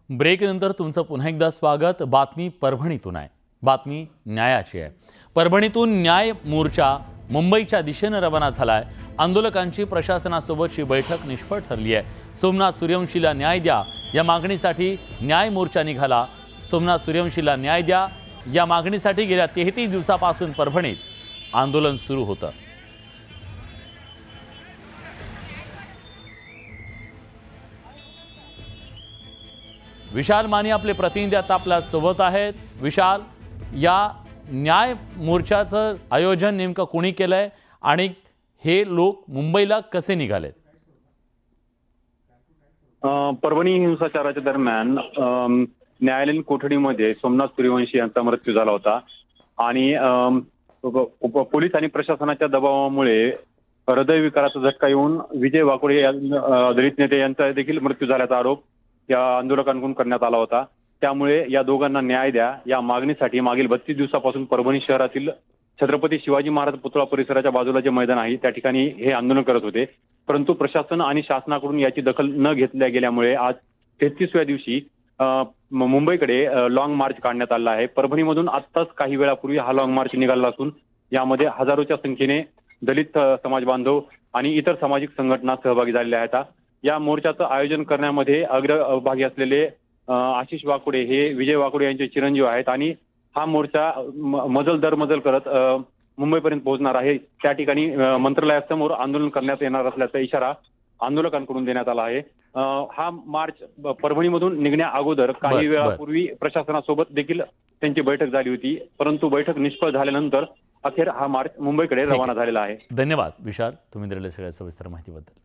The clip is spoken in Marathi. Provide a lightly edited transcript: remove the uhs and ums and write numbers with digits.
ब्रेकनंतर तुमचं पुन्हा एकदा स्वागत। बातमी परभणीतून आहे, बातमी न्यायाची आहे। परभणीतून न्याय मोर्चा मुंबईच्या दिशेने रवाना झालाय। आंदोलकांची प्रशासनासोबतची बैठक निष्फळ ठरली आहे। सोमनाथ सूर्यवंशीला न्याय द्या या मागणीसाठी न्याय मोर्चा निघाला। सोमनाथ सूर्यवंशीला न्याय द्या या मागणीसाठी गेल्या 33 दिवसापासून परभणीत आंदोलन सुरू होतं। विशाल माने आपले प्रतिनिधी आता आपल्या सोबत आहेत। विशाल, या न्याय मोर्चाचं आयोजन नेमकं कोणी केलंय आणि हे लोक मुंबईला कसे निघालेत? परभणी हिंसाचाराच्या दरम्यान न्यायालयीन कोठडीमध्ये सोमनाथ सूर्यवंशी यांचा मृत्यू झाला होता आणि पोलीस आणि प्रशासनाच्या दबावामुळे हृदयविकाराचा झटका येऊन विजय वाकोडे या दलित नेते यांचा देखील मृत्यू झाल्याचा आरोप या आंदोलकांकडून करण्यात आला होता। त्यामुळे या दोघांना न्याय द्या या मागणीसाठी मागील 32 दिवसापासून परभणी शहरातील छत्रपती शिवाजी महाराज पुतळा परिसराच्या बाजूला जे मैदान आहे त्या ठिकाणी हे आंदोलन करत होते। परंतु प्रशासन आणि शासनाकडून याची दखल न घेतल्या गेल्यामुळे आज 33व्या दिवशी मुंबईकडे लॉंग मार्च काढण्यात आला आहे। परभणीमधून आत्ताच काही वेळापूर्वी हा लॉंग मार्च निघाला असून यामध्ये हजारोच्या संख्येने दलित समाज बांधव आणि इतर सामाजिक संघटना सहभागी झालेल्या आहेत। या मोर्चाचं आयोजन करण्यामध्ये अग्रभागी असलेले आशिष वाकोडे हे विजय वाकोडे यांचे चिरंजीव आहेत आणि हा मोर्चा मजल दर मजल करत मुंबईपर्यंत पोहोचणार आहे। त्या ठिकाणी मंत्रालयासमोर आंदोलन करण्यात येणार असल्याचा इशारा आंदोलकांकडून देण्यात आला आहे। हा मार्च परभणीमधून निघण्या अगोदर काही वेळापूर्वी प्रशासनासोबत देखील त्यांची बैठक झाली होती, परंतु बैठक निष्फळ झाल्यानंतर अखेर हा मार्च मुंबईकडे रवाना झालेला आहे। धन्यवाद विशाल, तुम्ही दिलेल्या सगळ्या सविस्तर माहितीबद्दल।